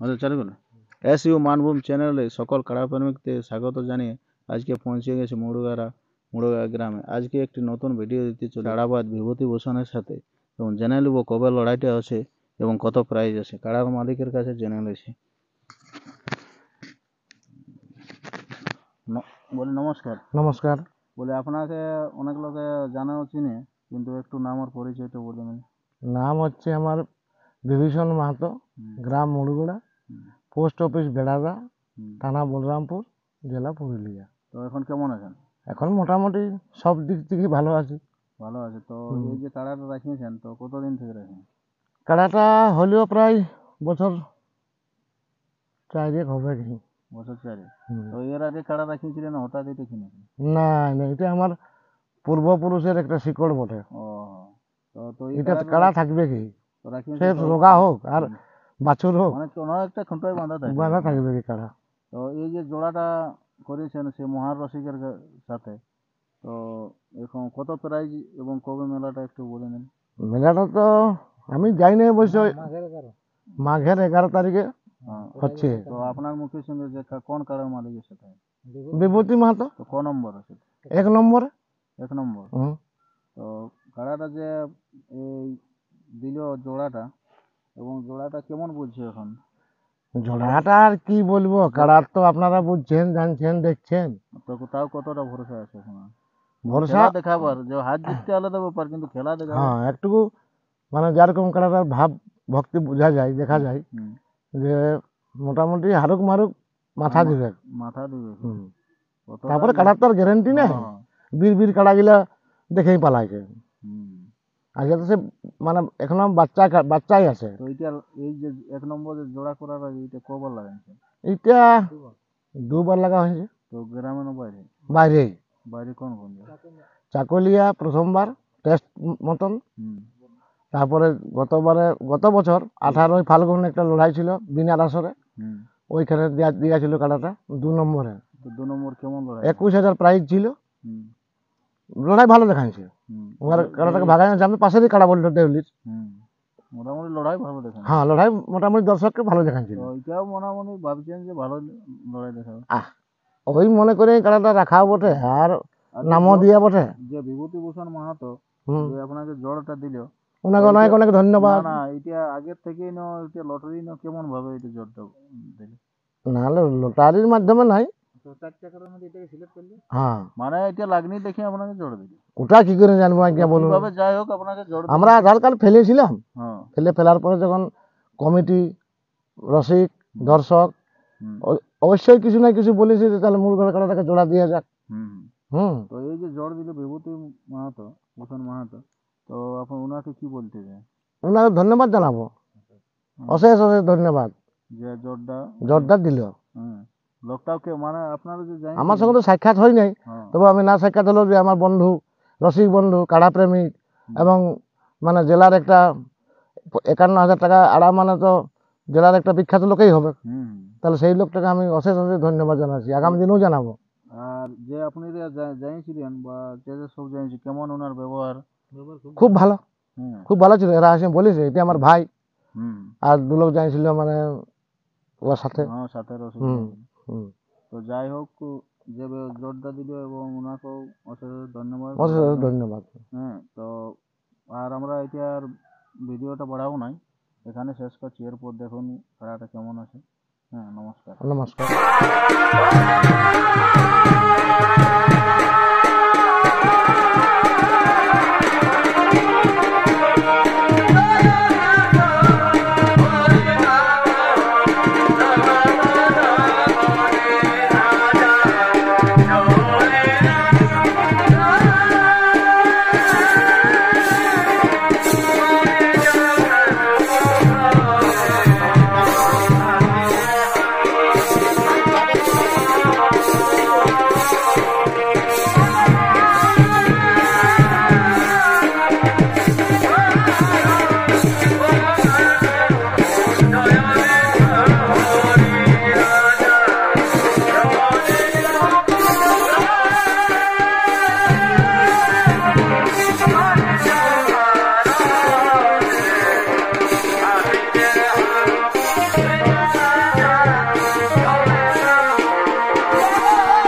চালু করুন। SU মানভূম চ্যানেলে সকল কাড়া প্রেমিকদের স্বাগত জানিয়ে আজকে পৌঁছে গেছে মুড়গা গ্রামে। আজকে একটি নতুন ভিডিও দিতে চলে কাড়াবাজ বিভূতিভূষণের সাথে, এবং জেনে নেব কবে লড়াইটা আছে এবং কত প্রাইজ আছে। কাড়ার মালিকের কাছে জেনে নিয়েছি। বলি নমস্কার। নমস্কার। বলে আপনাকে অনেক লোকে জানাও চিনে, কিন্তু একটু নাম আর পরিচয়টা বলে নেন। নাম হচ্ছে আমার বিভীষণ মাহাতো, গ্রাম মুড়গুড়া, পোস্ট অফিস বেড়াদা, থানা বলরামপুর, জেলা পুরুলিয়া। তো এখন কেমন আছেন? এখন মোটামুটি সব দিক থেকে ভালো আছি। ভালো আছে। তো এই যে কাড়াটা রাখিয়েছেন, তো কতদিন থেকে রাখেন? কাড়াটা হলেও প্রায় বছর 4 হবে কি। বছর 4। তো এর আগে কাড়া রাখিয়েছিলেন, হঠাৎ এটা কিনেছেন? না না, এটা আমার পূর্বপুরুষের একটা শিকড় বটে। ও, তো এটা কাড়া থাকবে কি, তো রাখিয়েছেন, সে তো রোগা হোক আর বাছুর হোক, অনেকটা খুঁটায় বাঁধা বাঁধা থাকে। থাকবে কি কাড়া। তো এই যে জোড়াটা করেছেন সে মহান রসিকের সাথে, তো এখন কত প্রাইজ এবং কবে মেলাটা একটু বলে নেন। মেলাটা তো আমি যাই না অবশ্য, মাঘের 11 তারিখে হচ্ছে। তো আপনার মুখের সঙ্গে যে কোন কাড়ার মালিকের সাথে? বিভূতি মাহাতো। তো ক নম্বর আছে? 1 নম্বরে। 1 নম্বর। তো কাড়াটা যে এই দিল জোড়াটা, এবং জোড়াটা কেমন বুঝছে এখন? জোড়াটা আর কি বলবো, কাড়ার তো আপনারা বুঝছেন, জানছেন, দেখছেন। তো তাও কতটা ভরসা আছে এখন? ভরসা খেলা দেখাবার যে হাত জিততে আলাদা ব্যাপার, কিন্তু খেলা দেখাবার। হ্যাঁ, একটুকু মানে যেরকম কাড়াটার ভাব ভক্তি বোঝা যায়, দেখা যায় যে মোটামুটি হারুক মারুক মাথা দিবে। তারপরে কাড়ার তো আর গ্যারেন্টি নেই। বীর কাড়াগুলা দেখেই পালাইছে। আজকে তো সে মানে এখনো বাচ্চাই আছে। তো এইটা এই যে 1 নম্বর জোড়া করার আগে এটা কবার লাগাইছে? এটা 2বার লাগা হয়েছে। তো গ্রামে না বাইরে? বাইরে। বাইরে কোন চাকুলিয়া প্রথমবার টেস্ট মতন। তারপরে গত বছর 18 ফাল্গুন একটা লড়াই ছিল বিনার আসরে, ওইখানে দিয়েছিল কাড়াটা 2 নম্বরে। তো 2 নম্বর কেমন লড়াই? 21,000 প্রাইজ ছিল। লড়াই ভালো দেখাইছে। ওর কাড়াটাকে ভাগাই আমি পাশেরই কাড়া বলতো দেউলির। মোটামুটি লড়াই ভালো দেখান। হ্যাঁ, লড়াই মোটামুটি দর্শককে ভালো দেখাইছিল। ওইটাও মোটামুটি ভাবছেন যে ভালো লড়াই দেখাবে। ওই মনে করে কাড়াটা রাখাও বটে আর নামও দিয়া বটে। যে বিভূতিভূষণ মাহাতো যে আপনাকে জড়টা দিল, ওনাকে অনেক অনেক ধন্যবাদ। না এটা আগের থেকেই না, এটা লটারি না কেমন ভাবে এটা জড়টা দিল? না, লটারির মাধ্যমে নাই। হ্যাঁ, মানে এটা লাগনি দেখে আপনাকে জড় দিল। ওটা কি করে জানবো আজ্ঞা বলুন। যাই হোক আপনাকে জড় আমরা আধার কার্ড ফেলেছিলাম। ফেলার পরে যখন কমিটি, রসিক, দর্শক অবশ্যই কিছু না কিছু বলেছে যে তাহলে মূল কাড়াটাকে জোড়া দিয়ে যাক। তো এই যে জড় দিল ভূষণ মাহাতো, তো আপনি ওনাকে কি বলতে চান? ওনাকে ধন্যবাদ জানাবো, অশেষ অশেষ ধন্যবাদ যে জোরটা দিল। লোকটাও মানে আপনারা যে আমার সঙ্গে তো সাক্ষাৎ হয় নাই, তবে আমি না সাক্ষাৎ হলেও যে আমার বন্ধু, রসিক বন্ধু, কাড়া প্রেমিক, এবং মানে জেলার একটা 51,000 টাকা আড়া, মানে তো জেলার একটা বিখ্যাত লোকেই হবে। তাহলে সেই লোকটাকে আমি অশেষ অশেষ ধন্যবাদ জানাচ্ছি, আগামী দিনেও জানাবো। আর যে আপনি জানিয়েছিলেন বা যে সব জানিয়েছি, কেমন ওনার ব্যবহার? খুব ভালো, খুব ভালো ছিল। এরা আসে বলেছে এটা আমার ভাই, আর 2 লোক জানিয়েছিল মানে ওর সাথে। তো যাই হোক, যে জোরটা দিল এবং ওনাকেও অশেষ ধন্যবাদ। ধন্যবাদ। তো আর আমরা এটার ভিডিওটা বাড়াবো নাই, এখানে শেষ করছি। এরপর দেখুন খেলাটা কেমন আছে। নমস্কার।